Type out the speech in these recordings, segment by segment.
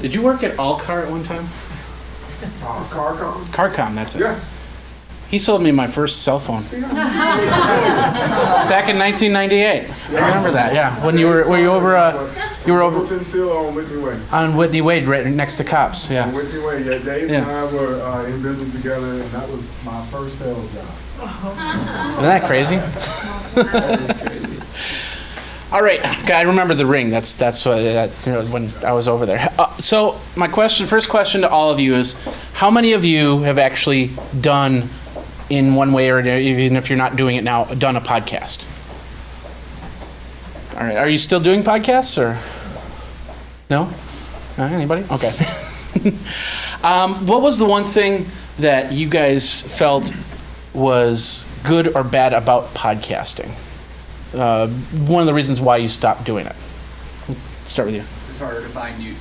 Did you work at Allcar at one time? Carcom? Carcom, that's it. Yes. He sold me my first cell phone. Back in 1998. I remember that, yeah. When you were over Littleton still on Whitney Way. on Whitney Wade, right next to Cops, yeah. On Whitney Way, yeah. Dave Yeah. and I were in business together, and that was my first sales job. Isn't that crazy? That is crazy. All right, I remember the ring. That's what when I was over there. So my first question to all of you is, how many of you have actually done, in one way or another, even if you're not doing it now, done a podcast? All right, are you still doing podcasts or no? Anybody? Okay. What was the one thing that you guys felt was good or bad about podcasting? One of the reasons why you stopped doing it. Let's start with you. It's harder to find new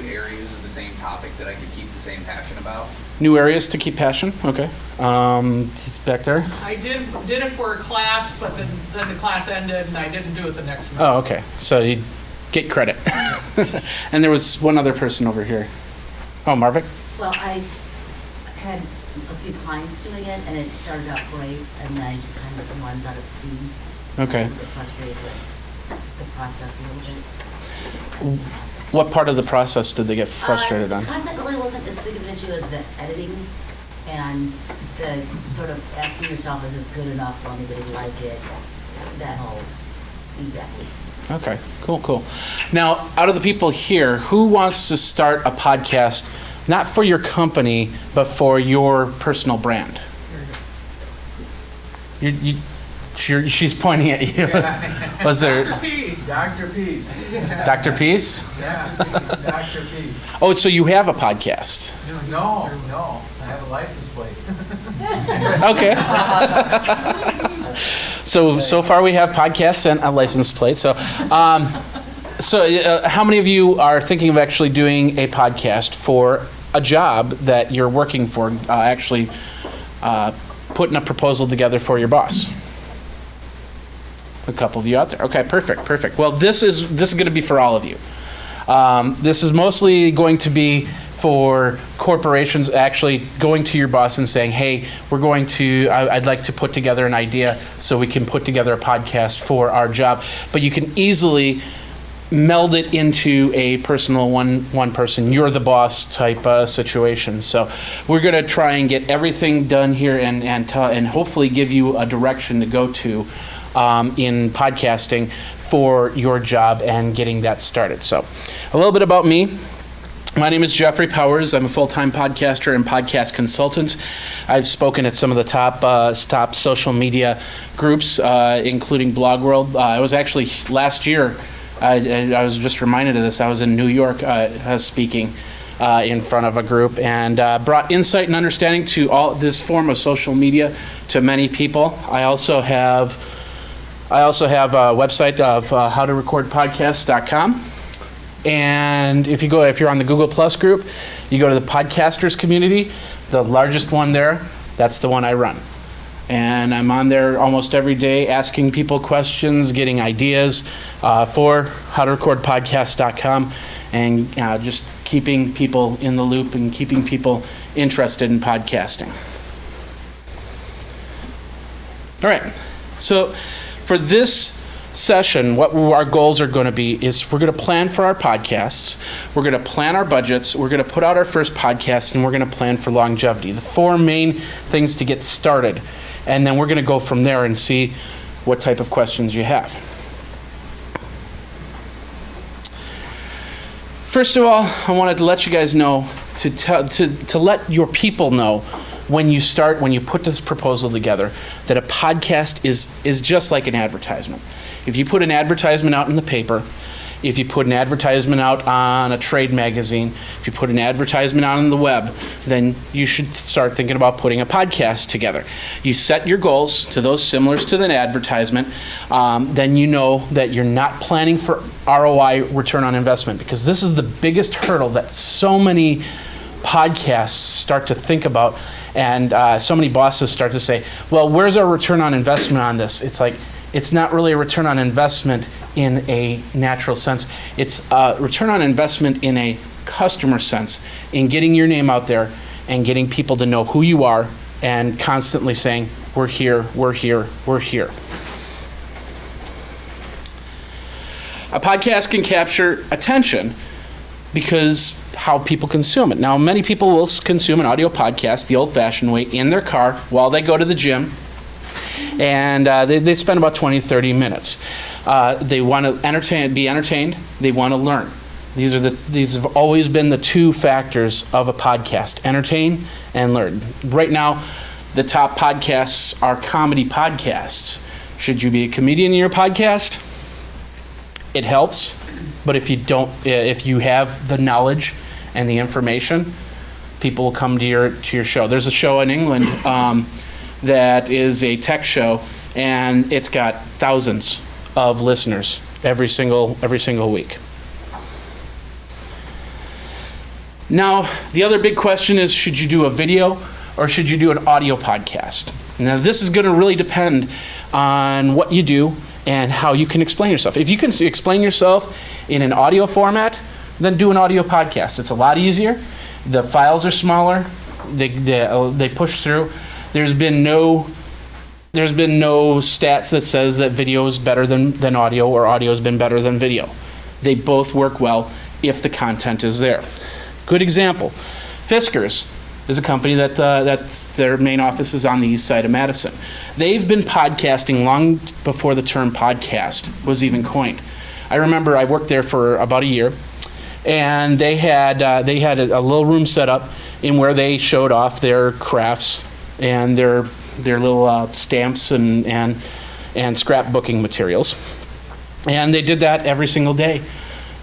areas of the same topic that I could keep the same passion about. New areas to keep passion. Okay. Back there. I did it for a class, but then the class ended and I didn't do it the next month. Oh, okay. So you get credit. And there was one other person over here. Oh, Marvik? Well, I had a few clients doing it, and it started out great, and then I just kind of runs out of steam. Okay. I get frustrated with the process a little bit. What part of the process did they get frustrated on? Content really wasn't as big of an issue as the editing and the sort of asking yourself, is this good enough? Will anybody like it? That whole feedback loop. Okay, cool. Now, out of the people here, who wants to start a podcast, not for your company, but for your personal brand? She's pointing at you. Was there Dr. Peace. Dr. Peace. Dr. Peace? Yeah, Dr. Peace. Oh, so you have a podcast? No, I have a license plate. Okay. So far we have podcasts and a license plate. So how many of you are thinking of actually doing a podcast for a job that you're working for, actually putting a proposal together for your boss? A couple of you out there. Okay, perfect. Well, this is going to be for all of you. This is mostly going to be for corporations actually going to your boss and saying, hey, I'd like to put together an idea so we can put together a podcast for our job. But you can easily meld it into a personal one person, you're the boss type situation. So we're going to try and get everything done here and hopefully give you a direction to go to in podcasting for your job and getting that started. So a little bit about me. My name is Jeffrey Powers. I'm a full-time podcaster and podcast consultant. I've spoken at some of the top social media groups, including Blog World. I was actually last year, I was just reminded of this, I was in New York speaking in front of a group and brought insight and understanding to all this form of social media to many people. I also have a website of howtorecordpodcasts.com. And if you're on the Google Plus group, you go to the podcasters community, the largest one there, that's the one I run. And I'm on there almost every day asking people questions, getting ideas for howtorecordpodcasts.com, and just keeping people in the loop and keeping people interested in podcasting. All right, so for this session, what our goals are going to be is we're going to plan for our podcasts, we're going to plan our budgets, we're going to put out our first podcast, and we're going to plan for longevity. The four main things to get started. And then we're going to go from there and see what type of questions you have. First of all, I wanted to let you guys know, to let your people know when you put this proposal together, that a podcast is just like an advertisement. If you put an advertisement out in the paper, if you put an advertisement out on a trade magazine, if you put an advertisement out on the web, then you should start thinking about putting a podcast together. You set your goals to those similar to an advertisement, then you know that you're not planning for ROI, return on investment, because this is the biggest hurdle that so many podcasts start to think about, and so many bosses start to say, well, where's our return on investment on this? It's like, it's not really a return on investment in a natural sense. It's a return on investment in a customer sense in getting your name out there and getting people to know who you are and constantly saying, we're here, we're here, we're here. A podcast can capture attention because how people consume it. Now, many people will consume an audio podcast the old-fashioned way in their car while they go to the gym, and they spend about 20, 30 minutes. They want to be entertained. They want to learn. These have always been the two factors of a podcast: entertain and learn. Right now, the top podcasts are comedy podcasts. Should you be a comedian in your podcast? It helps, but if you have the knowledge and the information, people will come to your show. There's a show in England that is a tech show, and it's got thousands of listeners every single week. Now, the other big question is, should you do a video or should you do an audio podcast? Now, this is going to really depend on what you do and how you can explain yourself. If you can explain yourself in an audio format, then do an audio podcast. It's a lot easier. The files are smaller. They push through. There's been no stats that says that video is better than audio or audio has been better than video. They both work well if the content is there. Good example, Fiskars is a company that their main office is on the east side of Madison. They've been podcasting long before the term podcast was even coined. I remember I worked there for about a year, and they had a little room set up in where they showed off their crafts and their little stamps and scrapbooking materials. And they did that every single day.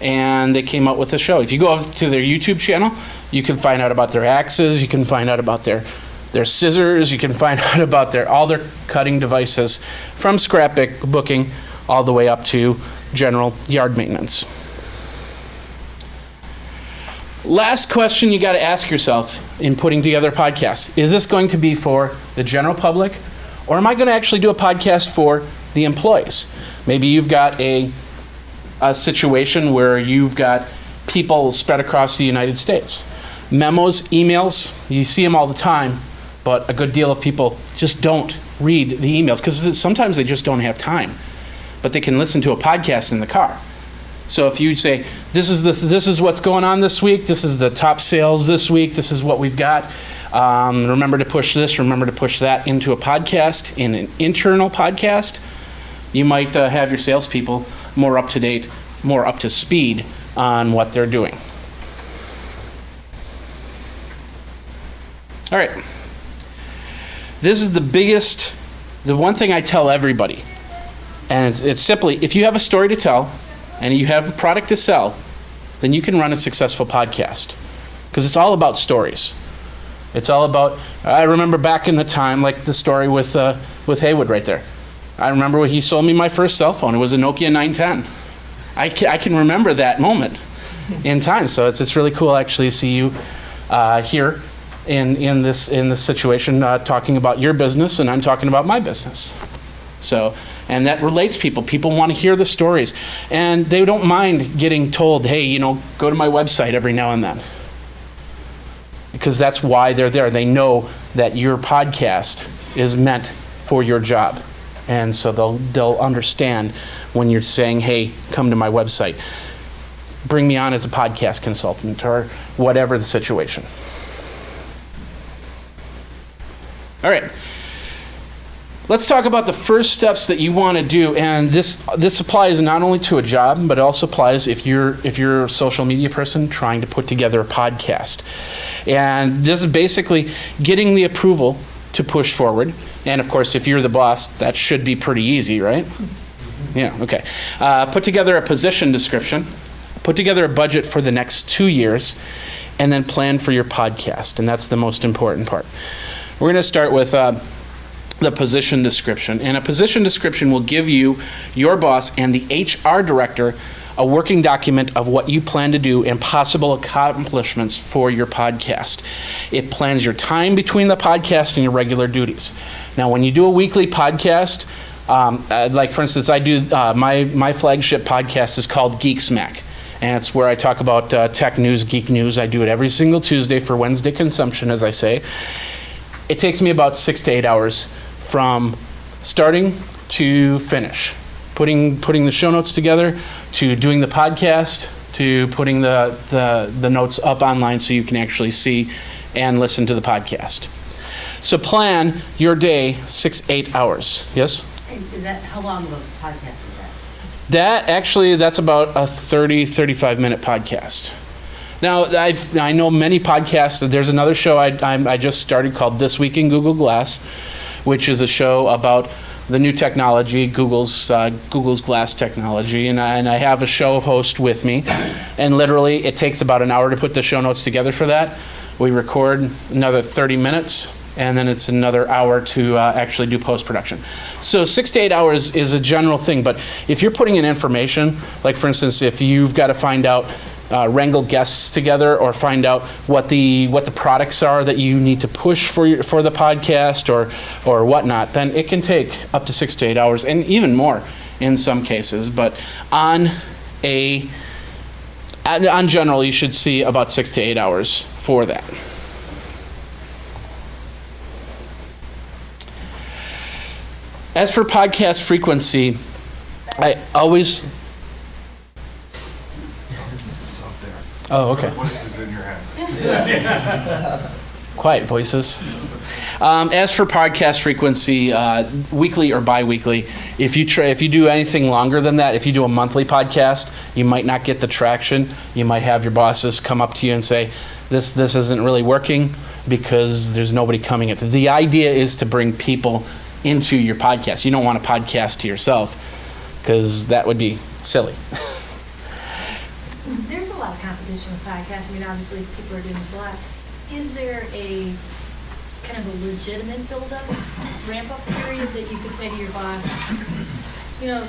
And they came up with a show. If you go to their YouTube channel, you can find out about their axes, you can find out about their scissors, you can find out about all their cutting devices, from scrapbooking all the way up to general yard maintenance. Last question you got to ask yourself in putting together a podcast: is this going to be for the general public, or am I going to actually do a podcast for the employees? Maybe you've got a situation where you've got people spread across the United States. Memos, emails, you see them all the time, but a good deal of people just don't read the emails because sometimes they just don't have time. But they can listen to a podcast in the car. So if you say, this is what's going on this week, this is the top sales this week, this is what we've got, remember to push this, remember to push that into a podcast, in an internal podcast, you might have your salespeople more up to date, more up to speed on what they're doing. All right. This is the one thing I tell everybody, and it's simply, if you have a story to tell and you have a product to sell, then you can run a successful podcast, because it's all about stories. It's all about, I remember back in the time, like the story with Haywood right there. I remember when he sold me my first cell phone. It was a Nokia 910. I can remember that moment in time. So it's really cool actually to see you here in this situation talking about your business, and I'm talking about my business. So, and that relates people. People want to hear the stories, and they don't mind getting told, hey, go to my website every now and then, because that's why they're there. They know that your podcast is meant for your job. And so they'll understand when you're saying, hey, come to my website. Bring me on as a podcast consultant, or whatever the situation. All right. Let's talk about the first steps that you want to do. And this applies not only to a job, but it also applies if you're a social media person trying to put together a podcast. And this is basically getting the approval to push forward. And of course, if you're the boss, that should be pretty easy, right? Yeah, okay. Put together a position description, put together a budget for the next 2 years, and then plan for your podcast. And that's the most important part. We're going to start with the position description. And a position description will give you, your boss, and the HR director a working document of what you plan to do and possible accomplishments for your podcast. It plans your time between the podcast and your regular duties. Now, when you do a weekly podcast, like for instance, I do my flagship podcast is called Geek Smack, and it's where I talk about tech news, geek news. I do it every single Tuesday for Wednesday consumption, as I say. It takes me about 6 to 8 hours from starting to finish. Putting the show notes together, to doing the podcast, to putting the notes up online so you can actually see and listen to the podcast. So plan your day 6-8 hours. Yes? And is that, how long of a podcast is that? That's about a 35 minute podcast. Now, I know many podcasts. There's another show I just started called This Week in Google Glass, which is a show about the new technology, Google's Glass technology, and I have a show host with me, and literally it takes about an hour to put the show notes together for that. We record another 30 minutes, and then it's another hour to actually do post-production. So 6 to 8 hours is a general thing, but if you're putting in information, like for instance, if you've got to find out, wrangle guests together or find out what the products are that you need to push for the podcast or whatnot, then it can take up to 6 to 8 hours, and even more in some cases. But on general, you should see about 6 to 8 hours for that. As for podcast frequency, I always... Oh, okay. Voices in your head. Quiet voices. As for podcast frequency, weekly or bi-weekly, if you do anything longer than that, if you do a monthly podcast, you might not get the traction. You might have your bosses come up to you and say, this isn't really working because there's nobody coming in. The idea is to bring people into your podcast. You don't want a podcast to yourself because that would be silly. There's a lot of competition with podcasts. I mean, obviously, people are doing this a lot. Is there a kind of a legitimate build-up, ramp-up period that you could say to your boss,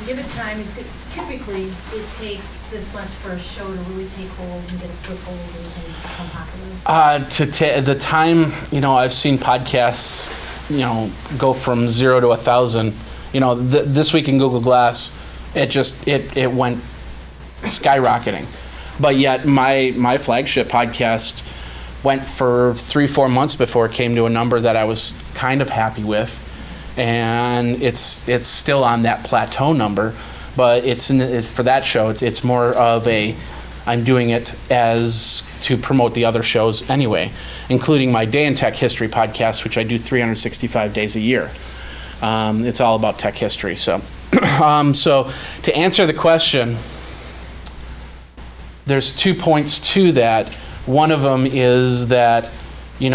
give it time. Typically, it takes this much for a show to really take hold and get a foothold and become popular? The time, I've seen podcasts, go from 0 to 1,000. This Week in Google Glass, it went skyrocketing. But yet my flagship podcast went for 3-4 months before it came to a number that I was kind of happy with, and it's still on that plateau number. But for that show, it's more of I'm doing it as to promote the other shows anyway, including my Day in Tech History podcast, which I do 365 days a year. It's all about tech history. So, so to answer the question, there's 2 points to that. One of them is that you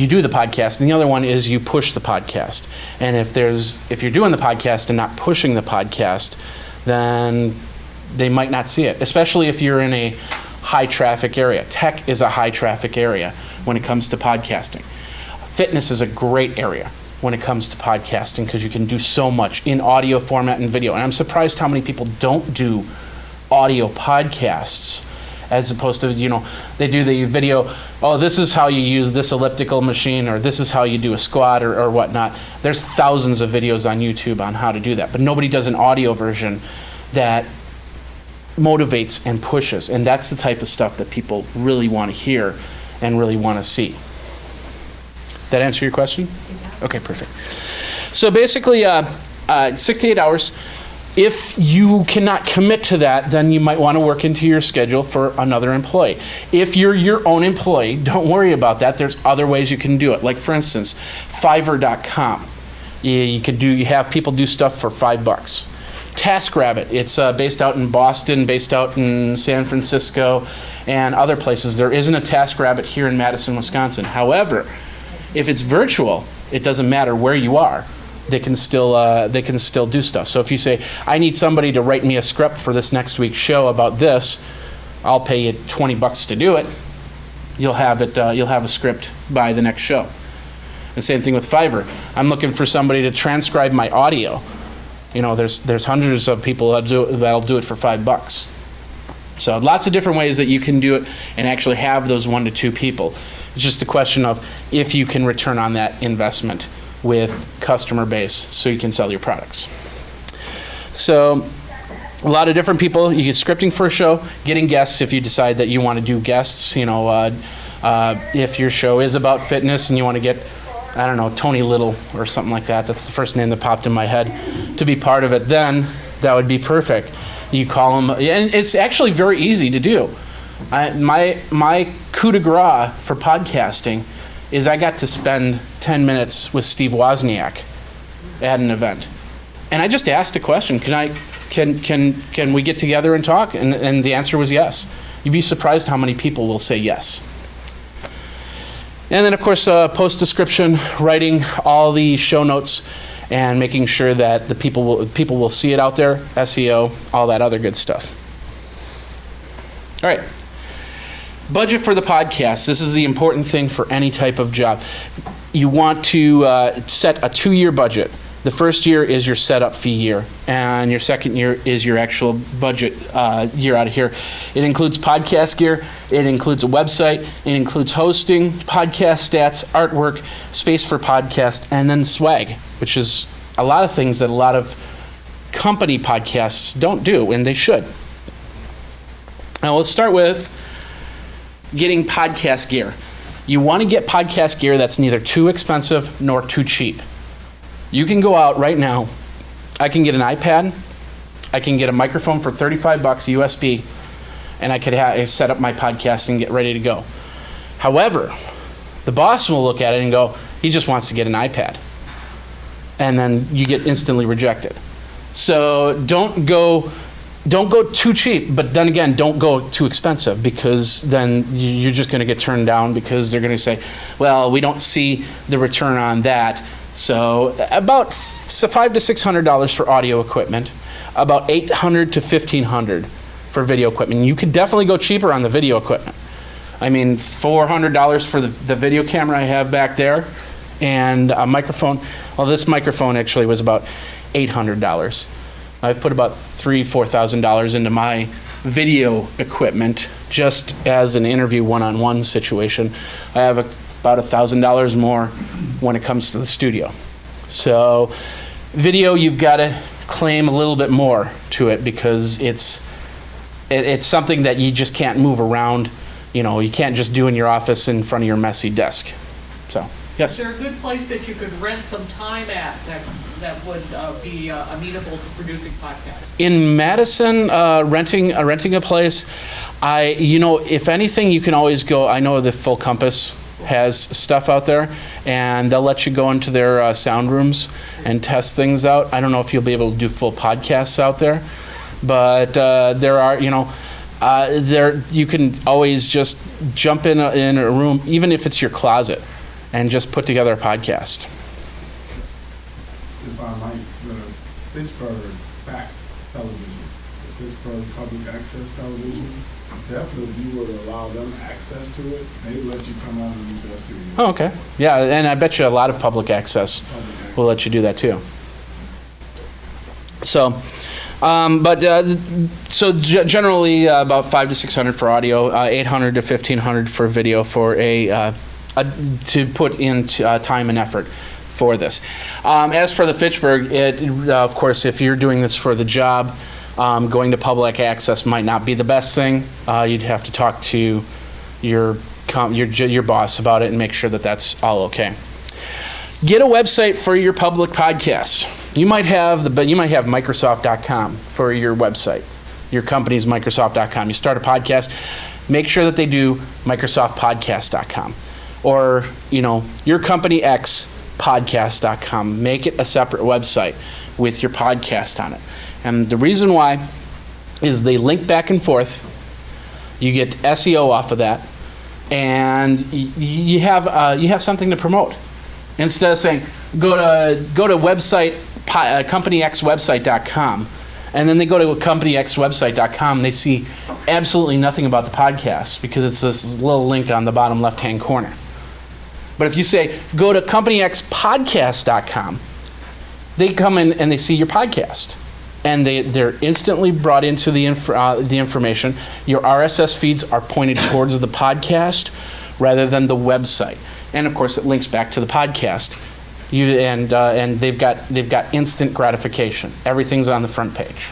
do the podcast, and the other one is you push the podcast. And if you're doing the podcast and not pushing the podcast, then they might not see it, especially if you're in a high traffic area. Tech is a high traffic area when it comes to podcasting. Fitness is a great area when it comes to podcasting because you can do so much in audio format and video. And I'm surprised how many people don't do audio podcasts as opposed to, they do the video, this is how you use this elliptical machine, or this is how you do a squat or whatnot. There's thousands of videos on YouTube on how to do that, but nobody does an audio version that motivates and pushes, and that's the type of stuff that people really want to hear and really want to see. That answer your question? Okay, perfect. So basically, 6 to 8 hours. If you cannot commit to that, then you might want to work into your schedule for another employee. If you're your own employee, don't worry about that. There's other ways you can do it. Like for instance, Fiverr.com. You have people do stuff for $5. TaskRabbit, it's based out in Boston, based out in San Francisco, and other places. There isn't a TaskRabbit here in Madison, Wisconsin. However, if it's virtual, it doesn't matter where you are. They can still do stuff. So if you say, I need somebody to write me a script for this next week's show about this, I'll pay you $20 to do it. You'll have it. You'll have a script by the next show. The same thing with Fiverr. I'm looking for somebody to transcribe my audio. There's hundreds of people that'll do it for $5. So lots of different ways that you can do it and actually have those 1 to 2 people. It's just a question of if you can return on that investment with customer base so you can sell your products. So a lot of different people. You get scripting for a show, getting guests if you decide that you want to do guests. If your show is about fitness and you want to get, I don't know, Tony Little or something like that. That's the first name that popped in my head to be part of it. Then that would be perfect. You call them, and it's actually very easy to do. My coup de grace for podcasting is I got to spend 10 minutes with Steve Wozniak at an event, and I just asked a question: Can we get together and talk? And the answer was yes. You'd be surprised how many people will say yes. And then, of course, post description, writing all the show notes, and making sure that the people will see it out there. SEO, all that other good stuff. All right. Budget for the podcast. This is the important thing for any type of job. You want to set a 2-year budget. The first year is your setup fee year, and your second year is your actual budget year out of here. It includes podcast gear, it includes a website, it includes hosting, podcast stats, artwork, space for podcast, and then swag, which is a lot of things that a lot of company podcasts don't do, and they should. Now let's start with getting podcast gear. You want to get podcast gear that's neither too expensive nor too cheap. You can go out right now. I can get an iPad. I can get a microphone for $35 USB, and I could set up my podcast and get ready to go. However, the boss will look at it and go, he just wants to get an iPad. And then you get instantly rejected. So don't go too cheap, but then again, don't go too expensive, because then you're just going to get turned down, because they're going to say, well, we don't see the return on that. So about $500 to $600 for audio equipment, about $800 to $1,500 for video equipment. You could definitely go cheaper on the video equipment. I mean, $400 for the video camera I have back there, and a microphone. Well, this microphone actually was about $800. I've put about $3,000-$4,000 into my video equipment just as an interview one-on-one situation. I have about $1,000 more when it comes to the studio. So video, you've got to claim a little bit more to it, because it's something that you just can't move around. You can't just do in your office in front of your messy desk. So, yes? Is there a good place that you could rent some time at that would be amenable to producing podcasts? In Madison, renting a place, if anything, you can always go. I know the Full Compass has stuff out there, and they'll let you go into their sound rooms and test things out. I don't know if you'll be able to do full podcasts out there, but there are, you can always just jump in a room, even if it's your closet, and just put together a podcast. If I might, the Pittsburgh back television, the Pittsburgh public access television, definitely if you were to allow them access to it, they would let you come on and do their studio. Oh, okay. Yeah, and I bet you a lot of public access will let you do that too. So, generally about $500 to $600 for audio, $800 to $1,500 for video for to put in time and effort for this. As for the Fitchburg, of course, if you're doing this for the job, going to public access might not be the best thing. You'd have to talk to your boss about it and make sure that that's all okay. Get a website for your public podcast. You might have Microsoft.com for your website. Your company's Microsoft.com. You start a podcast, make sure that they do MicrosoftPodcast.com. Or, your company X podcast.com. Make it a separate website with your podcast on it. And the reason why is they link back and forth. You get SEO off of that, and you have something to promote. Instead of saying go to website companyxwebsite.com, and then they go to companyxwebsite.com, they see absolutely nothing about the podcast because it's this little link on the bottom left-hand corner. But if you say go to companyxpodcast.com, they come in and they see your podcast. And they're instantly brought into the information. Your RSS feeds are pointed towards the podcast rather than the website. And of course, it links back to the podcast. And they've got instant gratification. Everything's on the front page.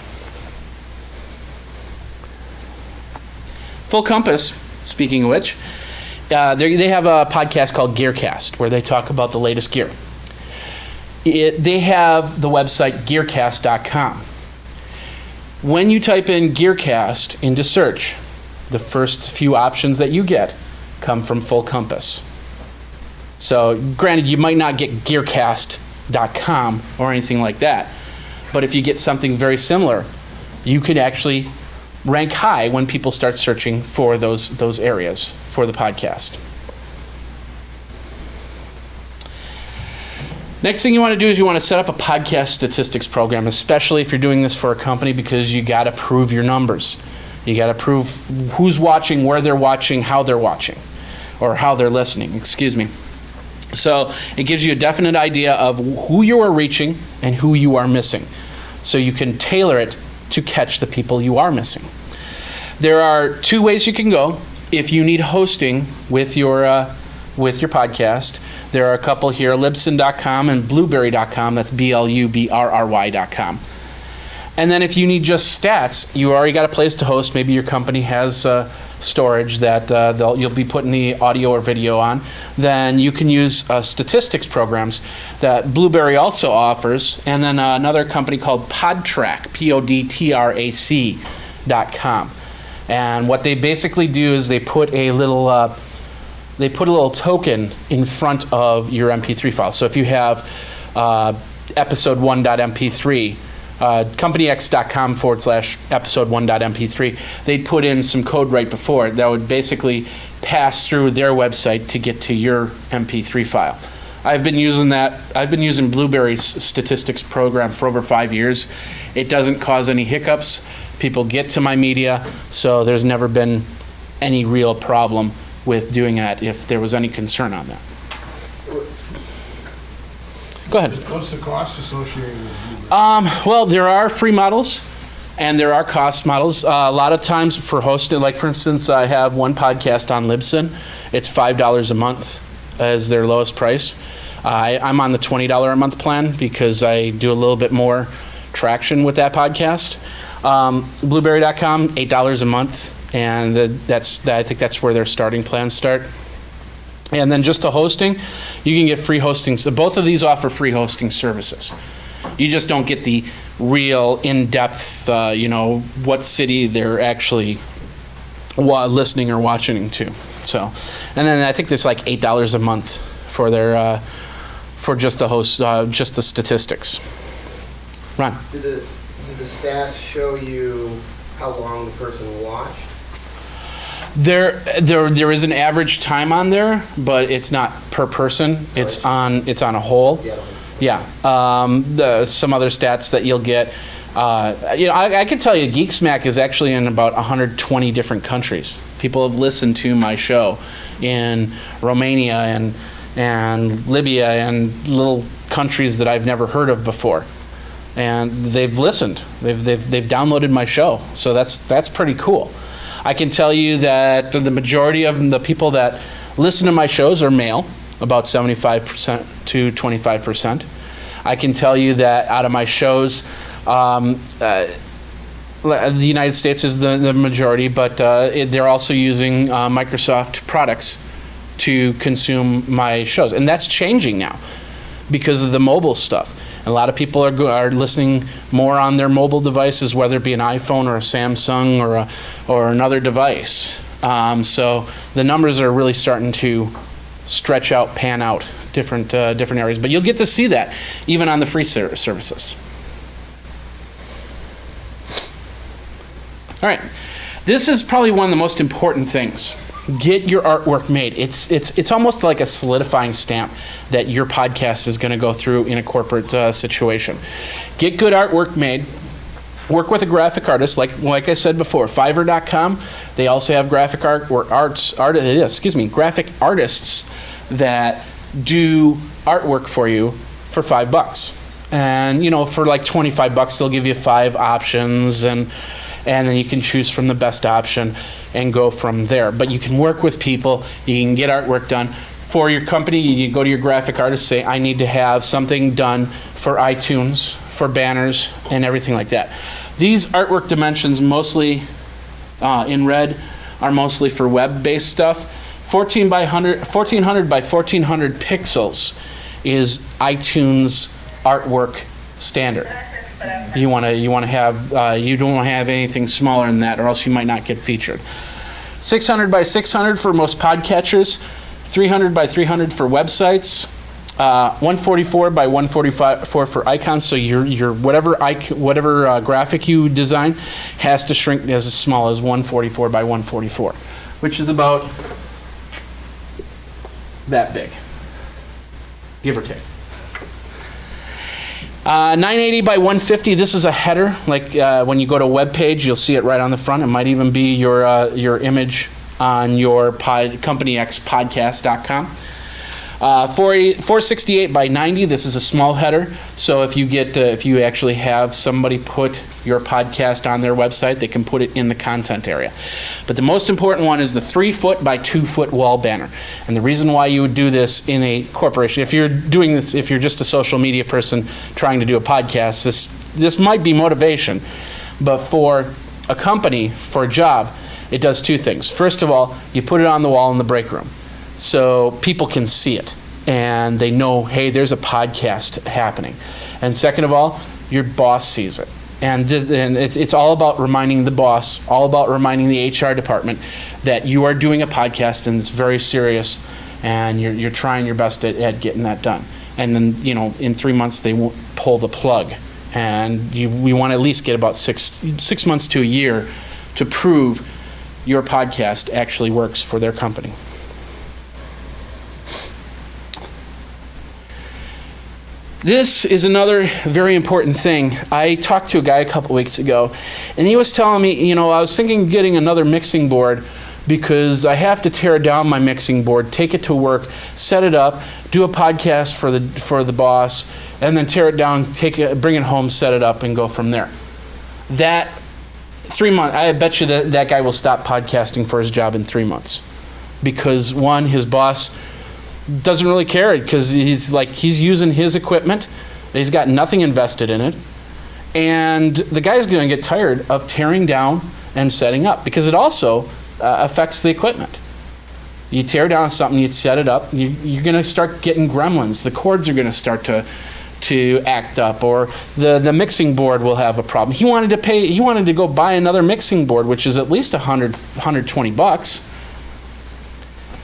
Full Compass, speaking of which, they have a podcast called Gearcast where they talk about the latest gear. They have the website gearcast.com. When you type in Gearcast into search, the first few options that you get come from Full Compass. So granted, you might not get gearcast.com or anything like that, but if you get something very similar, you could actually rank high when people start searching for those areas for the podcast. Next thing you want to do is you want to set up a podcast statistics program, especially if you're doing this for a company, because you got to prove your numbers. You got to prove who's watching, where they're watching, how they're watching, or how they're listening, excuse me. So it gives you a definite idea of who you are reaching and who you are missing. So you can tailor it to catch the people you are missing. There are two ways you can go. If you need hosting with your podcast, there are a couple here, Libsyn.com and Blueberry.com. That's BLUBRRY.com. And then if you need just stats, you already got a place to host. Maybe your company has storage that you'll be putting the audio or video on. Then you can use statistics programs that Blueberry also offers. And then another company called Podtrac, PODTRAC.com. And what they basically do is they put a little token in front of your MP3 file. So if you have episode1.mp3, companyx.com/episode1.mp3, they'd put in some code right before it that would basically pass through their website to get to your MP3 file. I've been using that. I've been using Blueberry's statistics program for over 5 years. It doesn't cause any hiccups. People get to my media, so there's never been any real problem with doing that if there was any concern on that. Go ahead. What's the cost associated with Blueberry? Well, there are free models and there are cost models. A lot of times for hosting, like for instance, I have one podcast on Libsyn. It's $5 a month as their lowest price. I'm on the $20 a month plan because I do a little bit more traction with that podcast. Blueberry.com, $8 a month, and I think that's where their starting plans start. And then just the hosting, you can get free hosting. So both of these offer free hosting services. You just don't get the real in-depth, what city they're actually listening or watching to. So, and then I think there's like $8 a month for their for just the host, just the statistics. Ron. Did the stats show you how long the person watched? There is an average time on there, but it's not per person. It's on a whole. Yeah. Some other stats that you'll get. I can tell you, Geeksmack is actually in about 120 different countries. People have listened to my show in Romania and Libya and little countries that I've never heard of before. And they've listened. They've downloaded my show. So that's pretty cool. I can tell you that the majority of the people that listen to my shows are male, about 75% to 25%. I can tell you that out of my shows, the United States is the majority, but they're also using Microsoft products to consume my shows. And that's changing now because of the mobile stuff. And a lot of people are listening more on their mobile devices, whether it be an iPhone or a Samsung or another device. So the numbers are really starting to stretch out, pan out different areas. But you'll get to see that even on the free services. All right, this is probably one of the most important things. Get your artwork made. It's almost like a solidifying stamp that your podcast is going to go through in a corporate situation. Get good artwork made. Work with a graphic artist, like I said before, Fiverr.com. They also have graphic artists that do artwork for you for $5. And for like $25, they'll give you 5 options, and then you can choose from the best option and go from there. But you can work with people. You can get artwork done for your company. You go to your graphic artist, say, I need to have something done for iTunes, for banners, and everything like that. These artwork dimensions, mostly in red, are mostly for web-based stuff. 1400 by 1400 pixels is iTunes artwork standard. You want to have you don't want to have anything smaller than that, or else you might not get featured. 600 by 600 for most podcatchers, 300 by 300 for websites, 144 by 144 for icons. So your whatever graphic you design has to shrink as small as 144 by 144, which is about that big, give or take. 980 by 150, this is a header. Like when you go to a web page, you'll see it right on the front. It might even be your image on your companyxpodcast.com. 468 by 90, this is a small header. So if you actually have somebody put your podcast on their website, they can put it in the content area. But the most important one is the 3-foot by 2-foot wall banner. And the reason why you would do this in a corporation, if you're doing this, if you're just a social media person trying to do a podcast, this might be motivation. But for a company, for a job, it does two things. First of all, you put it on the wall in the break room, so people can see it and they know, hey, there's a podcast happening. And second of all, your boss sees it. And it's all about reminding the boss, all about reminding the HR department that you are doing a podcast and it's very serious, and you're trying your best at getting that done. And then, in 3 months they won't pull the plug. And we want to at least get about six months to a year to prove your podcast actually works for their company. This is another very important thing. I talked to a guy a couple weeks ago, and he was telling me, I was thinking of getting another mixing board because I have to tear down my mixing board, take it to work, set it up, do a podcast for the boss, and then tear it down, bring it home, set it up, and go from there. That 3 months, I bet you that guy will stop podcasting for his job in 3 months, because one, his boss doesn't really care because he's using his equipment. He's got nothing invested in it. And the guy's going to get tired of tearing down and setting up, because it also affects the equipment. You tear down something, you set it up, you're going to start getting gremlins. The cords are going to start to act up, or the mixing board will have a problem. He wanted to go buy another mixing board, which is at least $120.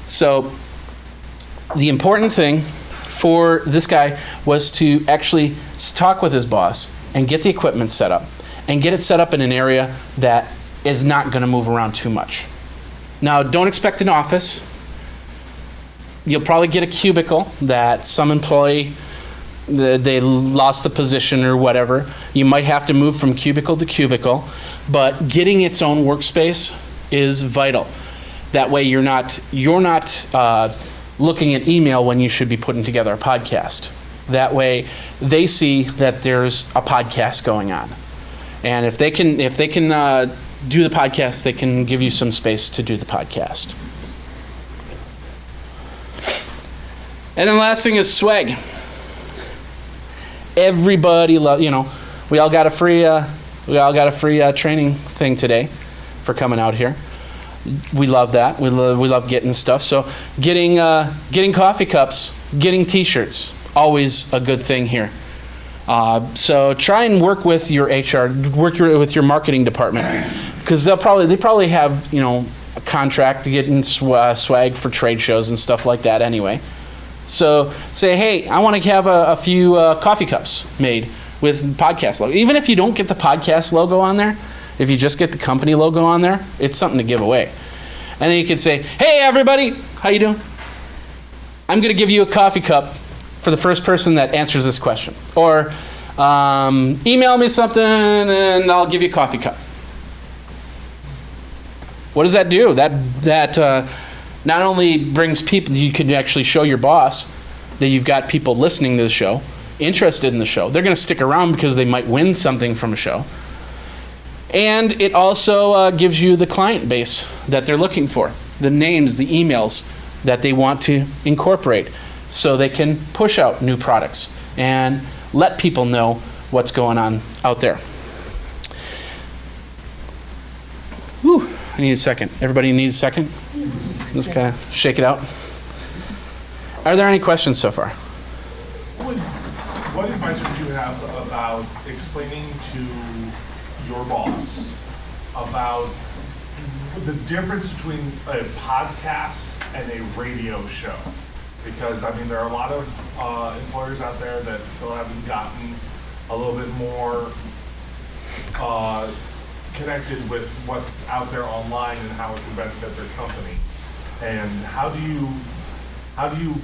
So the important thing for this guy was to actually talk with his boss and get the equipment set up, and get it set up in an area that is not going to move around too much. Now, don't expect an office. You'll probably get a cubicle that some employee, they lost the position or whatever. You might have to move from cubicle to cubicle, but getting its own workspace is vital. That way you're not looking at email when you should be putting together a podcast. That way they see that there's a podcast going on. And if they can do the podcast, they can give you some space to do the podcast. And then the last thing is swag. Everybody we all got a free training thing today for coming out here. We love that. We love getting stuff. So getting coffee cups, getting T-shirts, always a good thing here. So try and work with your HR, with your marketing department, because they probably have a contract to get in swag for trade shows and stuff like that anyway. So say, hey, I want to have a few coffee cups made with podcast logo. Even if you don't get the podcast logo on there, if you just get the company logo on there, it's something to give away. And then you could say, hey, everybody, how you doing? I'm going to give you a coffee cup for the first person that answers this question. Or email me something and I'll give you a coffee cup. What does that do? That not only brings people, you can actually show your boss that you've got people listening to the show, interested in the show. They're going to stick around because they might win something from a show. And it also gives you the client base that they're looking for, the names, the emails that they want to incorporate, so they can push out new products and let people know what's going on out there. Whew, I need a second. Everybody needs a second? Let's kind of shake it out. Are there any questions so far? What advice would you have about explaining to your boss about the difference between a podcast and a radio show? Because, I mean, there are a lot of employers out there that still haven't gotten a little bit more connected with what's out there online and how it can benefit their company. And how do you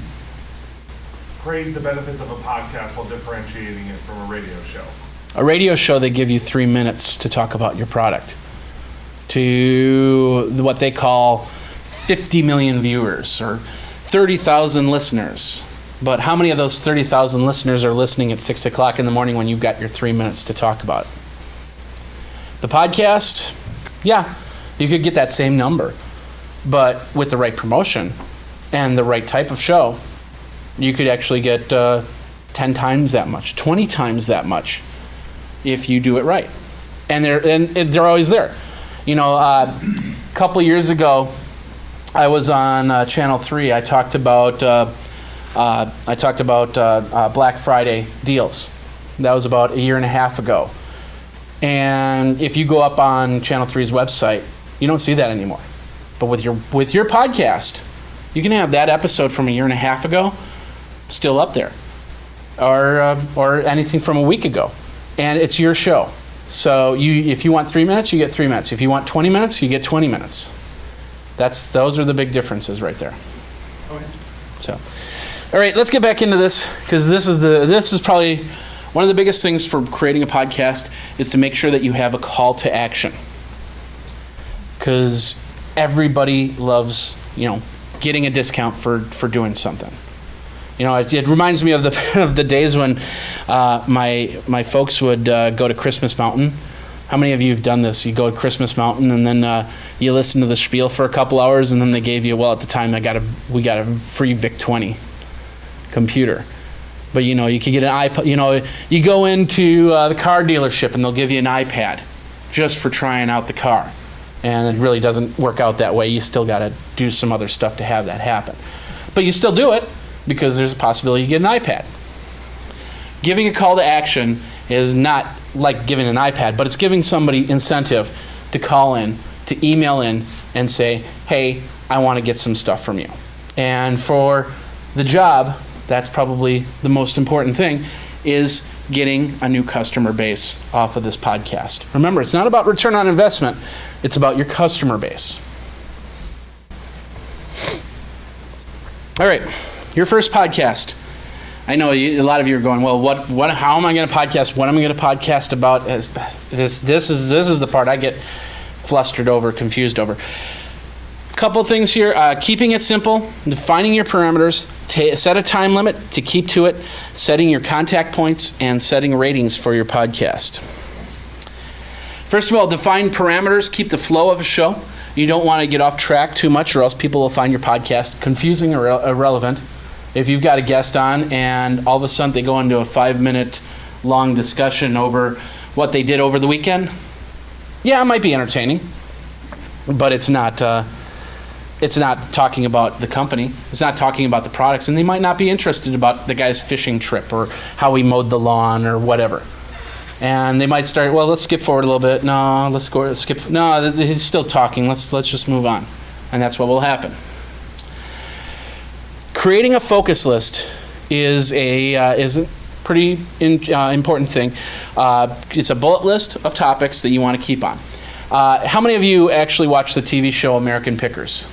praise the benefits of a podcast while differentiating it from a radio show? A radio show, they give you 3 minutes to talk about your product to what they call 50 million viewers or 30,000 listeners. But how many of those 30,000 listeners are listening at 6 o'clock in the morning when you've got your 3 minutes to talk about it? The podcast, yeah, you could get that same number. But with the right promotion and the right type of show, you could actually get 10 times that much, 20 times that much if you do it right. And they're always there. You know, a couple years ago, I was on Channel 3. I talked about Black Friday deals. That was about a year and a half ago. And if you go up on Channel 3's website, you don't see that anymore. But with your podcast, you can have that episode from a year and a half ago still up there, or anything from a week ago, and it's your show. So if you want 3 minutes, you get 3 minutes. If you want 20 minutes, you get 20 minutes. Those are the big differences right there. Okay. So, all right, let's get back into this, because this is probably one of the biggest things for creating a podcast is to make sure that you have a call to action, because everybody loves, getting a discount for doing something. It reminds me of the days when my folks would go to Christmas Mountain. How many of you have done this? You go to Christmas Mountain and then you listen to the spiel for a couple hours, and then they gave you, at the time we got a free VIC-20 computer. But you could get an iPad. You go into the car dealership and they'll give you an iPad just for trying out the car. And it really doesn't work out that way. You still got to do some other stuff to have that happen. But you still do it because there's a possibility you get an iPad. Giving a call to action is not like giving an iPad, but it's giving somebody incentive to call in, to email in, and say, hey, I want to get some stuff from you. And for the job, that's probably the most important thing, is getting a new customer base off of this podcast. Remember, it's not about return on investment. It's about your customer base. All right, your first podcast. I know a lot of you are going, well, how am I going to podcast? What am I going to podcast about? This is the part I get flustered over, confused over. Couple things here. Keeping it simple, defining your parameters, set a time limit to keep to it, setting your contact points, and setting ratings for your podcast. First of all, define parameters. Keep the flow of a show. You don't want to get off track too much, or else people will find your podcast confusing or irrelevant. If you've got a guest on and all of a sudden they go into a 5-minute long discussion over what they did over the weekend, yeah, it might be entertaining, but it's not talking about the company. It's not talking about the products, and they might not be interested about the guy's fishing trip or how he mowed the lawn or whatever. And they might start, well, let's skip forward a little bit. No, let's go skip. No, he's still talking. Let's just move on. And that's what will happen. Creating a focus list is a pretty important thing. It's a bullet list of topics that you want to keep on. How many of you actually watch the TV show American Pickers?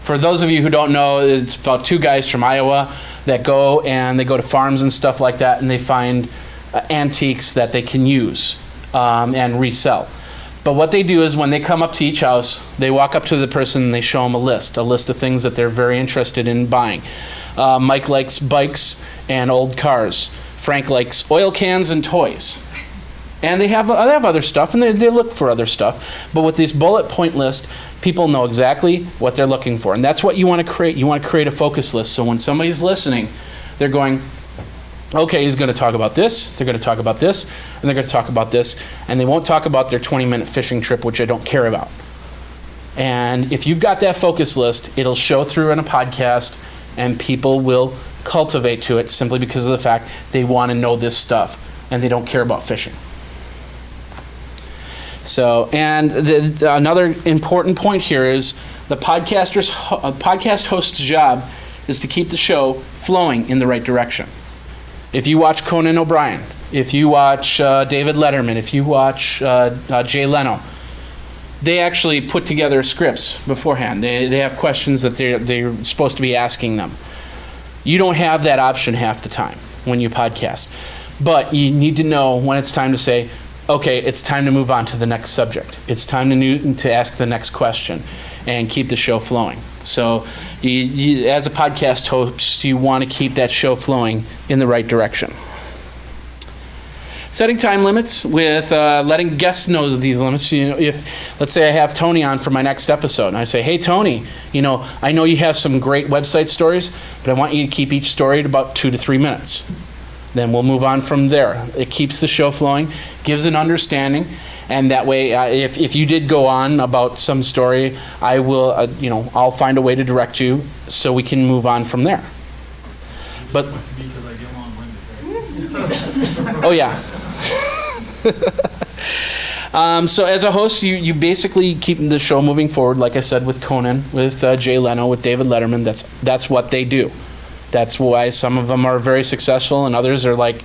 For those of you who don't know, it's about 2 guys from Iowa that go to farms and stuff like that, and they find antiques that they can use and resell. But what they do is when they come up to each house, they walk up to the person and they show them a list of things that they're very interested in buying. Mike likes bikes and old cars. Frank likes oil cans and toys. And they have other stuff, and they look for other stuff. But with this bullet point list, people know exactly what they're looking for. And that's what you want to create. You want to create a focus list. So when somebody's listening, they're going, Okay, he's going to talk about this, they're going to talk about this, and they're going to talk about this, and they won't talk about their 20-minute fishing trip, which I don't care about. And if you've got that focus list, it'll show through in a podcast, and people will cultivate to it simply because of the fact they want to know this stuff, and they don't care about fishing. So, and another important point here is the podcast host's job is to keep the show flowing in the right direction. If you watch Conan O'Brien, if you watch David Letterman, if you watch Jay Leno, they actually put together scripts beforehand. They have questions that they're supposed to be asking them. You don't have that option half the time when you podcast. But you need to know when it's time to say, okay, it's time to move on to the next subject. It's time to ask the next question and keep the show flowing. So you, as a podcast host, you want to keep that show flowing in the right direction. Setting time limits with letting guests know these limits. You know, if, let's say I have Tony on for my next episode, and I say, hey, Tony, you know, I know you have some great website stories, but I want you to keep each story at about 2 to 3 minutes. Then we'll move on from there. It keeps the show flowing, gives an understanding, and that way, if you did go on about some story, I will, I'll find a way to direct you so we can move on from there. But Because I get long-winded, right? oh yeah. So as a host, you basically keep the show moving forward, like I said, with Conan, with Jay Leno, with David Letterman. That's what they do. That's why some of them are very successful and others are like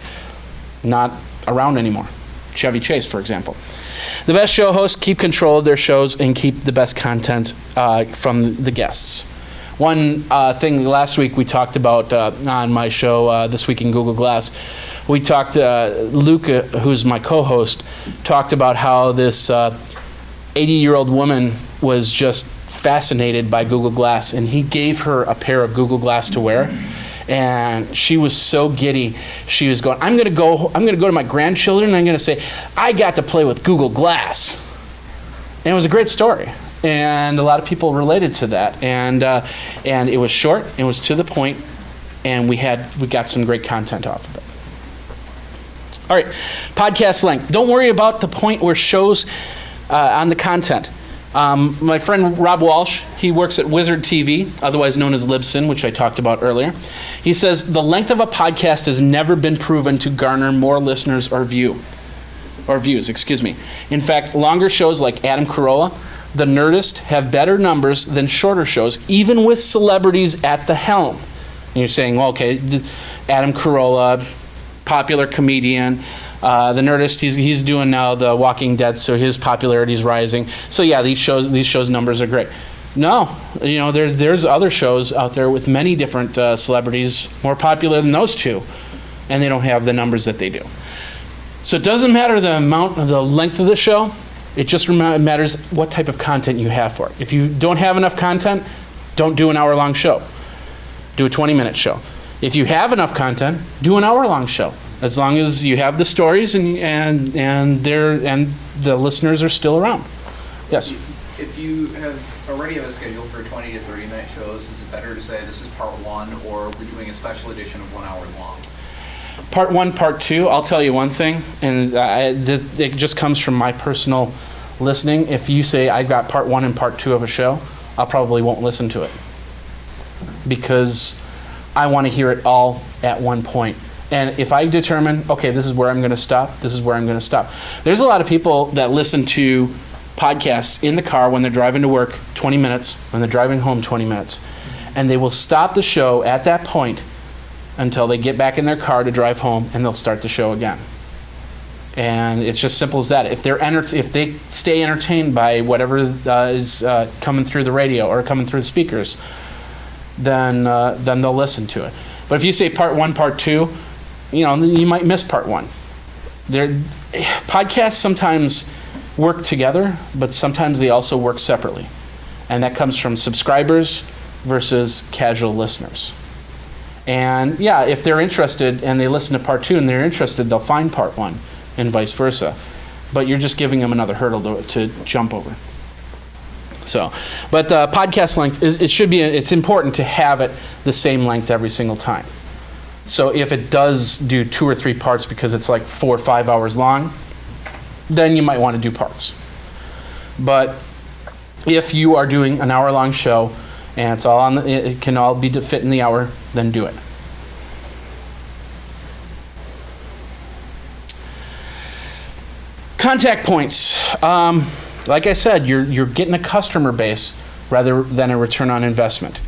not around anymore. Chevy Chase, for example. The best show hosts keep control of their shows and keep the best content from the guests. One thing last week we talked about on my show, This Week in Google Glass, we talked, Luca, who's my co-host, talked about how this 80-year-old woman was just fascinated by Google Glass, and he gave her a pair of Google Glass to wear, and she was so giddy. She was going, I'm going to go to my grandchildren and I'm going to say, I got to play with Google Glass. And it was a great story, and a lot of people related to that, and it was short, it was to the point, and we got some great content off of it. All right, podcast length. Don't worry about the point where shows on the content. My friend Rob Walsh, he works at Wizard TV, otherwise known as Libsyn, which I talked about earlier. He says the length of a podcast has never been proven to garner more listeners or views. In fact, longer shows like Adam Carolla, The Nerdist, have better numbers than shorter shows, even with celebrities at the helm. And you're saying, well, okay, Adam Carolla, popular comedian. The Nerdist, he's doing now The Walking Dead, so his popularity is rising. So yeah, these shows numbers are great. No, there's other shows out there with many different celebrities more popular than those two, and they don't have the numbers that they do. So it doesn't matter the length of the show. It just matters what type of content you have for it. If you don't have enough content, don't do an hour-long show. Do a 20-minute show. If you have enough content, do an hour-long show. As long as you have the stories and the listeners are still around. Yes. If you already have a schedule for 20 to 30-minute shows, is it better to say this is part one, or we're doing a special edition of 1 hour long? Part one, part two. I'll tell you one thing, and it just comes from my personal listening. If you say I've got part one and part two of a show, I probably won't listen to it because I want to hear it all at one point. And if I determine, okay, this is where I'm going to stop, this is where I'm going to stop. There's a lot of people that listen to podcasts in the car when they're driving to work 20 minutes, when they're driving home 20 minutes. And they will stop the show at that point until they get back in their car to drive home, and they'll start the show again. And it's just simple as that. If they stay entertained by whatever is coming through the radio or coming through the speakers, then they'll listen to it. But if you say part one, part two, you might miss part one. Podcasts sometimes work together, but sometimes they also work separately. And that comes from subscribers versus casual listeners. And yeah, if they're interested and they listen to part two and they're interested, they'll find part one and vice versa. But you're just giving them another hurdle to jump over. So, but podcast length, it's important to have it the same length every single time. So if it does do 2 or 3 parts because it's like 4 or 5 hours long, then you might want to do parts. But if you are doing an hour-long show and it's all it can all be to fit in the hour, then do it. Contact points. Like I said, you're getting a customer base rather than a return on investment.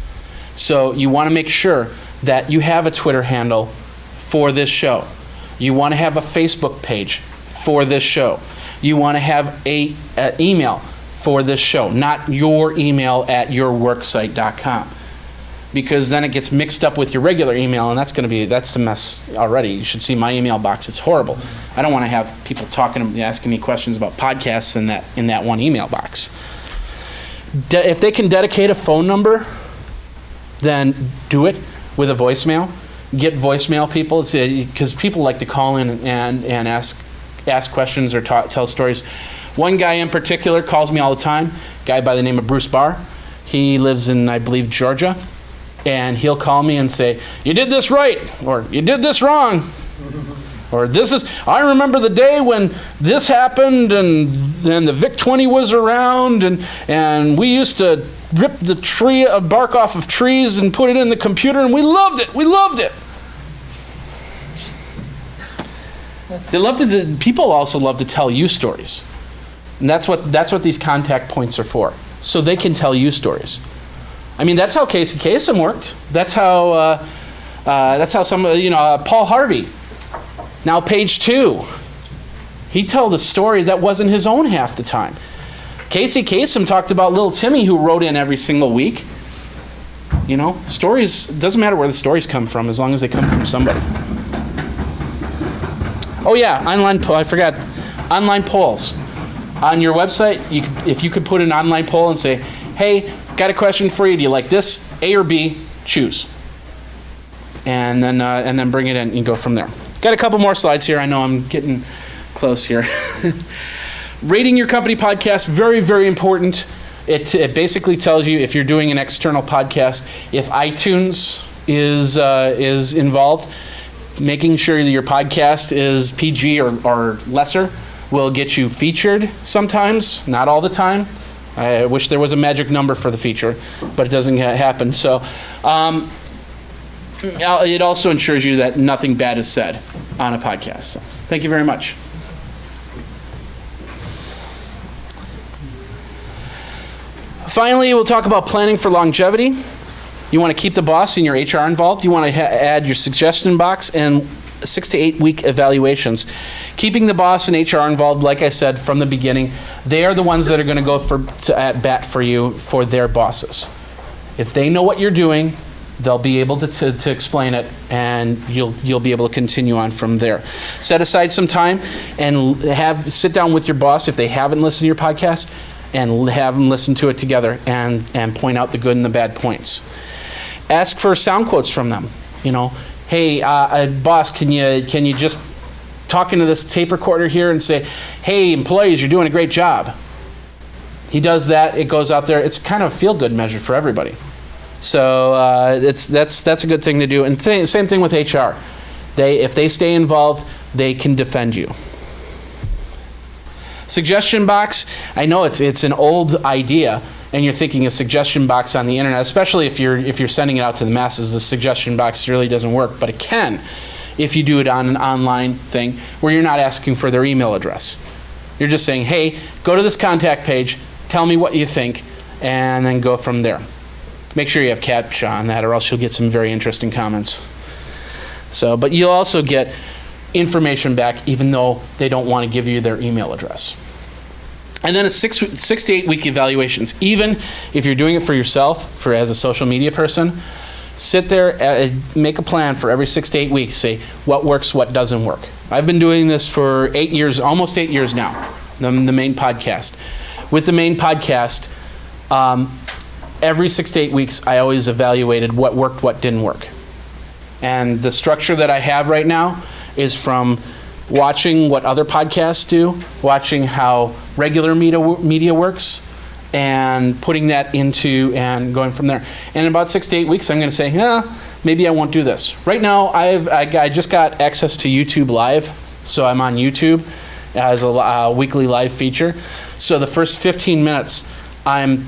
So you want to make sure that you have a Twitter handle for this show. You want to have a Facebook page for this show. You want to have an email for this show, not your email at yourworksite.com. Because then it gets mixed up with your regular email, and that's a mess already. You should see my email box. It's horrible. I don't want to have people asking me questions about podcasts in that one email box. If they can dedicate a phone number, then do it with a voicemail. Get voicemail people, because people like to call in and ask questions or tell stories. One guy in particular calls me all the time, a guy by the name of Bruce Barr. He lives in, I believe, Georgia. And he'll call me and say, "You did this right," or "You did this wrong," or "I remember the day when this happened, and then the VIC-20 was around, and we used to rip the bark off of trees and put it in the computer, and we loved it. We loved it." People also love to tell you stories, and that's what these contact points are for, so they can tell you stories. I mean, that's how Casey Kasem worked. That's how Paul Harvey, now Page 2. He told a story that wasn't his own half the time. Casey Kasem talked about little Timmy, who wrote in every single week. Stories, doesn't matter where the stories come from as long as they come from somebody. Oh yeah, I forgot. Online polls. On your website, if you could put an online poll and say, "Hey, got a question for you. Do you like this? A or B? Choose." And then bring it in and go from there. Got a couple more slides here. I know I'm getting close here. Rating your company podcast, very, very important. It basically tells you if you're doing an external podcast, if iTunes is involved, making sure that your podcast is PG or lesser will get you featured sometimes, not all the time. I wish there was a magic number for the feature, but it doesn't happen. So it also ensures you that nothing bad is said on a podcast. So, thank you very much. Finally, we'll talk about planning for longevity. You want to keep the boss and your HR involved. You want to add your suggestion box and 6 to 8 week evaluations. Keeping the boss and HR involved, like I said from the beginning, they are the ones that are going to go at bat for you for their bosses. If they know what you're doing, they'll be able to explain it, and you'll be able to continue on from there. Set aside some time and sit down with your boss if they haven't listened to your podcast, and have them listen to it together and point out the good and the bad points. Ask for sound quotes from them. Hey, boss, can you just talk into this tape recorder here and say, "Hey, employees, you're doing a great job." He does that. It goes out there. It's kind of a feel-good measure for everybody. So that's a good thing to do. And same thing with HR. If they stay involved, they can defend you. Suggestion box. I know it's an old idea, and you're thinking a suggestion box on the internet, especially if you're sending it out to the masses. The suggestion box really doesn't work, but it can if you do it on an online thing where you're not asking for their email address. You're just saying, "Hey, go to this contact page, tell me what you think," and then go from there. Make sure you have CAPTCHA on that, or else you'll get some very interesting comments. But you'll also get information back even though they don't want to give you their email address. And then a 6 to 8 week evaluations. Even if you're doing it for yourself, as a social media person, sit there, make a plan for every 6 to 8 weeks. Say what works, what doesn't work. I've been doing this for 8 years, almost 8 years now, the main podcast. With the main podcast, every 6 to 8 weeks, I always evaluated what worked, what didn't work. And the structure that I have right now is from watching what other podcasts do, watching how regular media works, and putting that into and going from there. And in about 6 to 8 weeks, I'm going to say, maybe I won't do this. Right now, I just got access to YouTube Live, so I'm on YouTube as a weekly live feature. So the first 15 minutes, I'm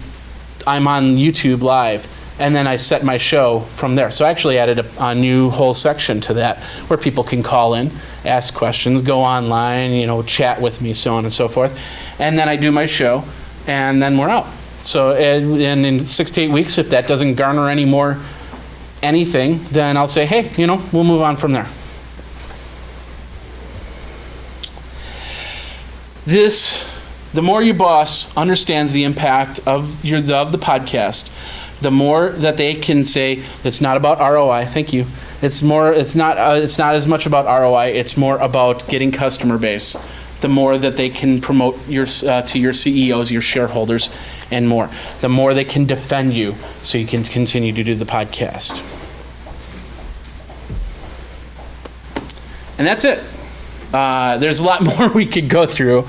on YouTube Live, and then I set my show from there. So I actually added a new whole section to that where people can call in, ask questions, go online, chat with me, so on and so forth. And then I do my show, and then we're out. So and in 6 to 8 weeks, if that doesn't garner any more anything, then I'll say, hey, we'll move on from there. The more your boss understands the impact of the podcast, the more that they can say it's not about ROI. Thank you. It's not as much about ROI. It's more about getting customer base. The more that they can promote to your CEOs, your shareholders, and more. The more they can defend you, so you can continue to do the podcast. And that's it. There's a lot more we could go through,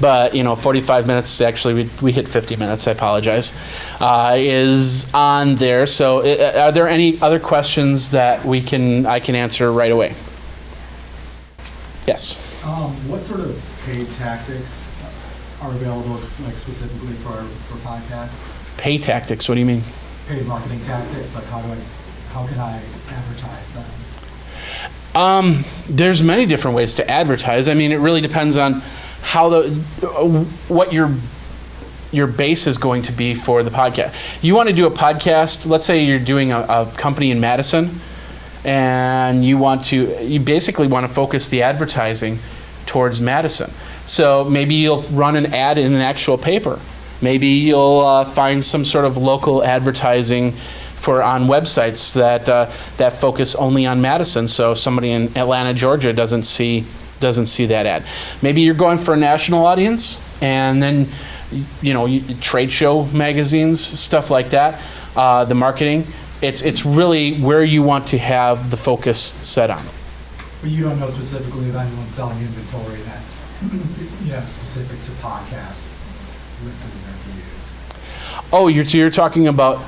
but 45 minutes, actually we hit 50 minutes, I apologize, is on there. So are there any other questions that I can answer right away? Yes. What sort of paid tactics are available, like specifically for podcasts? Paid tactics, what do you mean? Paid marketing tactics, like how can I advertise them? There's many different ways to advertise. I mean, it really depends on what your base is going to be for the podcast. You want to do a podcast, let's say you're doing a company in Madison, and you basically want to focus the advertising towards Madison. So maybe you'll run an ad in an actual paper. Maybe you'll find some sort of local advertising on websites that focus only on Madison, so somebody in Atlanta, Georgia doesn't see that ad. Maybe you're going for a national audience, and then trade show magazines, stuff like that. The marketing, it's really where you want to have the focus set on. But you don't know specifically if anyone's selling inventory that's specific to podcasts, listeners and views. Oh, you're talking about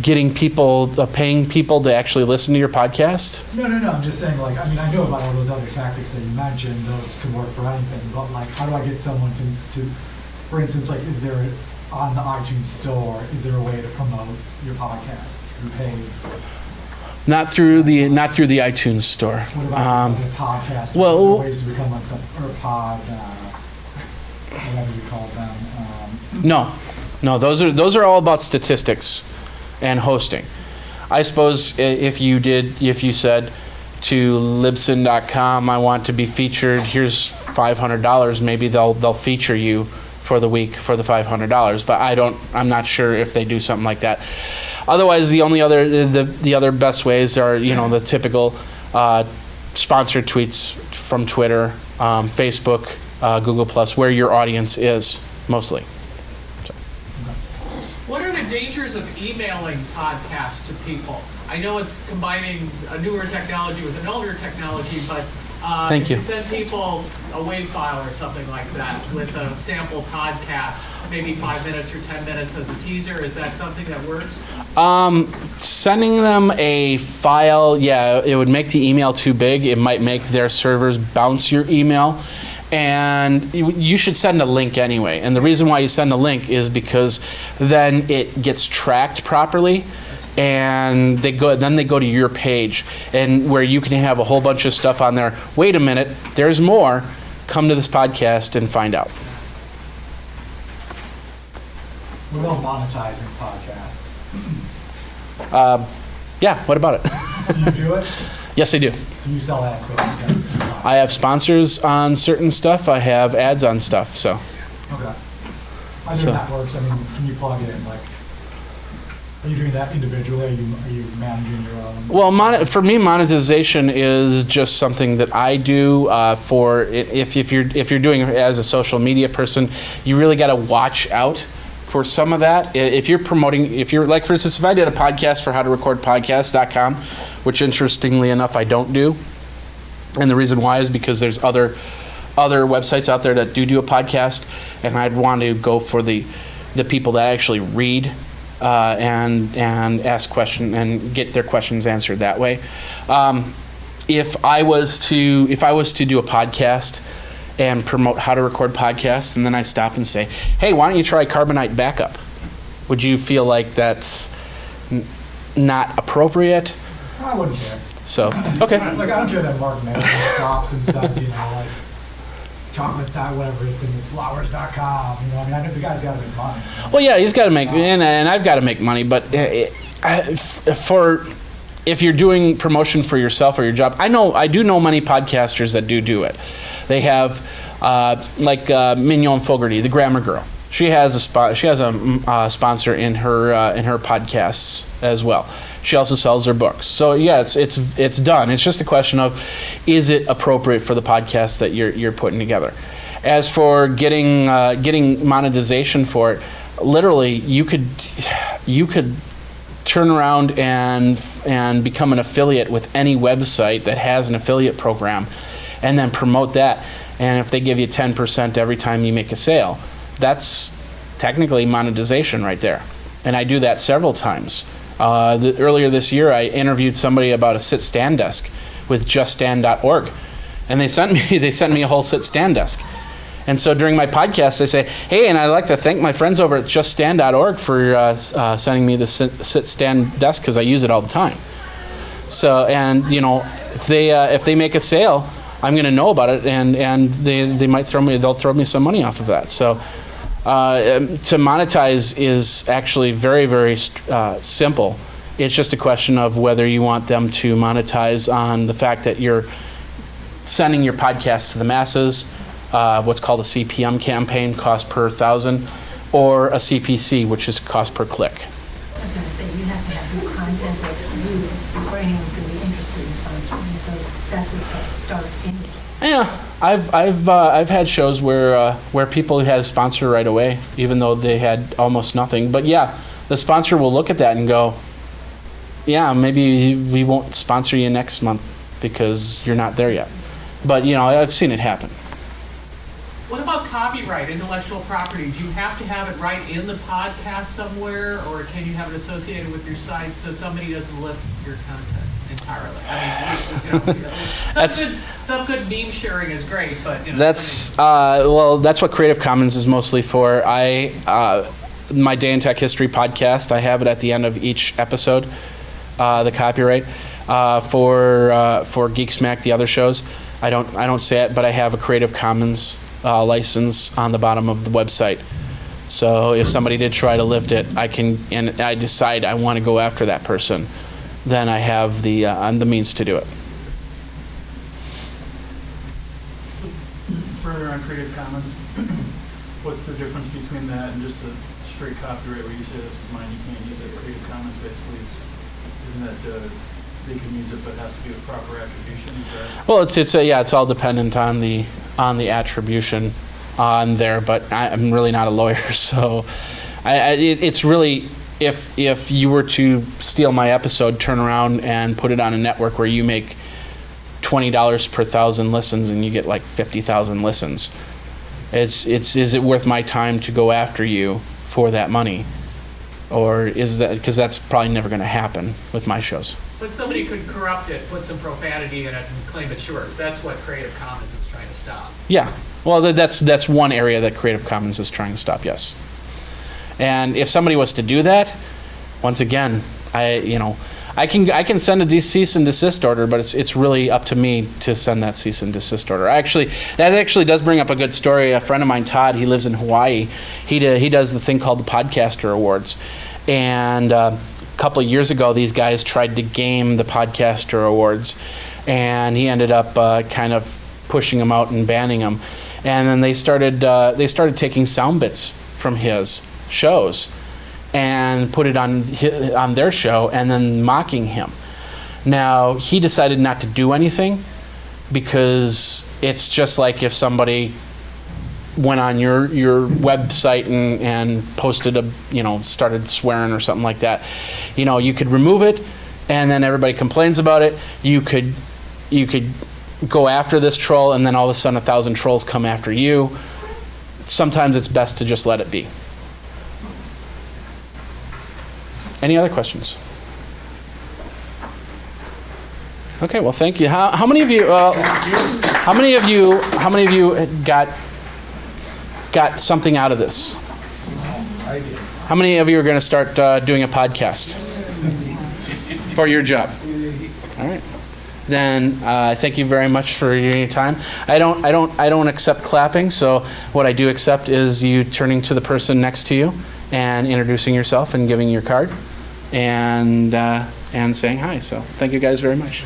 getting people, paying people to actually listen to your podcast? No. I'm just saying, I know about all those other tactics that you mentioned. Those can work for anything. But how do I get someone to for instance, is there on the iTunes store? Is there a way to promote your podcast through paid? Not through the iTunes store. What about the podcast? Well, ways to become pod, whatever you call them. No. Those are all about statistics and hosting. I suppose if you said to Libsyn.com, I want to be featured, here's $500, maybe they'll feature you for the week for the $500, but I'm not sure if they do something like that. Otherwise, the other best ways are, the typical sponsored tweets from Twitter, Facebook, Google+, where your audience is mostly. What are the dangers of emailing podcasts to people? I know it's combining a newer technology with an older technology, but Thank if you. you send people a WAV file or something like that with a sample podcast, maybe 5 minutes or 10 minutes as a teaser, is that something that works? Sending them a file, it would make the email too big. It might make their servers bounce your email. And you should send a link anyway. And the reason why you send a link is because then it gets tracked properly, and they go to your page, and where you can have a whole bunch of stuff on there. Wait a minute, there's more. Come to this podcast and find out. What about monetizing podcasts? What about it? Do you do it? Yes, I do. So you sell ad space? I have sponsors on certain stuff. I have ads on stuff. So. Okay. I know that works. Can you plug it in? Are you doing that individually? Are you managing your own? Well, for me, monetization is just something that I do. For if you're doing it as a social media person, you really got to watch out for some of that. If you're promoting, for instance, if I did a podcast for howtorecordpodcast.com, which interestingly enough I don't do, and the reason why is because there's other websites out there that do a podcast, and I'd want to go for the people that actually read and ask question and get their questions answered that way. If I was to do a podcast and promote how to record podcasts, and then I stop and say, hey, why don't you try Carbonite Backup? Would you feel like that's not appropriate? I wouldn't care. So, okay. Like, I don't care that Mark Madison stops and says, you know, like, chocolate dot whatever his thing is, flowers.com, you know, I mean, I know the guy's got to make money. Well, yeah, he's got to make, and I've got to make money, but if you're doing promotion for yourself or your job, I do know many podcasters that do it. They have, Mignon Fogarty, the Grammar Girl. She has a sponsor in her podcasts as well. She also sells her books. So yeah, it's done. It's just a question of, is it appropriate for the podcast that you're putting together? As for getting monetization for it, literally you could turn around and become an affiliate with any website that has an affiliate program, and then promote that. And if they give you 10% every time you make a sale, that's technically monetization right there. And I do that several times. Earlier this year, I interviewed somebody about a sit-stand desk with juststand.org, and they sent me a whole sit-stand desk. And so during my podcast, I say, hey, and I'd like to thank my friends over at juststand.org for sending me the sit-stand desk, because I use it all the time. So, and if they make a sale, I'm going to know about it, and they'll throw me some money off of that. So to monetize is actually very, very simple. It's just a question of whether you want them to monetize on the fact that you're sending your podcast to the masses, what's called a CPM campaign, cost per 1,000, or a CPC, which is cost per click. I was going to say, you have to have good content that's you before anyone's going to be interested in sponsoring you, so that's what's at start anyway. Yeah, I've had shows where people had a sponsor right away, even though they had almost nothing. But yeah, the sponsor will look at that and go, yeah, maybe we won't sponsor you next month because you're not there yet. But I've seen it happen. What about copyright, intellectual property? Do you have to have it right in the podcast somewhere, or can you have it associated with your site so somebody doesn't lift your content entirely? I mean, some good meme sharing is great, but that's what Creative Commons is mostly for. My Day in Tech History podcast, I have it at the end of each episode, the copyright. For Geek Smack, the other shows, I don't say it, but I have a Creative Commons license on the bottom of the website. So if somebody did try to lift it, and I decide I want to go after that person, then I have the means to do it. Further on Creative Commons, what's the difference between that and just a straight copyright where you say this is mine, you can't use it? Creative Commons basically isn't that they can use it, but it has to be with proper attribution? Well, it's all dependent on the attribution on there, but I'm really not a lawyer, so it's really, if you were to steal my episode, turn around and put it on a network where you make $20 per 1,000 listens and you get like 50,000 listens, is it worth my time to go after you for that money? Or is that, because that's probably never going to happen with my shows. But somebody could corrupt it, put some profanity in it, and claim it's yours. That's what Creative Commons is trying to stop. Yeah, well, that's one area that Creative Commons is trying to stop. Yes, and if somebody was to do that, once again, I can send a cease and desist order, but it's really up to me to send that cease and desist order. That actually does bring up a good story. A friend of mine, Todd, he lives in Hawaii. He does the thing called the Podcaster Awards, and a couple of years ago, these guys tried to game the Podcaster Awards, and he ended up kind of pushing them out and banning them. And then they started taking sound bits from his shows and put it on their show and then mocking him. Now, he decided not to do anything because it's just like if somebody went on your website and posted started swearing or something like that. You could remove it and then everybody complains about it. You could go after this troll and then all of a sudden 1,000 trolls come after you. Sometimes it's best to just let it be. Any other questions? Okay, well, thank you. How many of you? How many of you got something out of this? I did. How many of you are going to start doing a podcast for your job? All right. Then thank you very much for your time. I don't accept clapping. So what I do accept is you turning to the person next to you and introducing yourself and giving your card and saying hi. So thank you guys very much.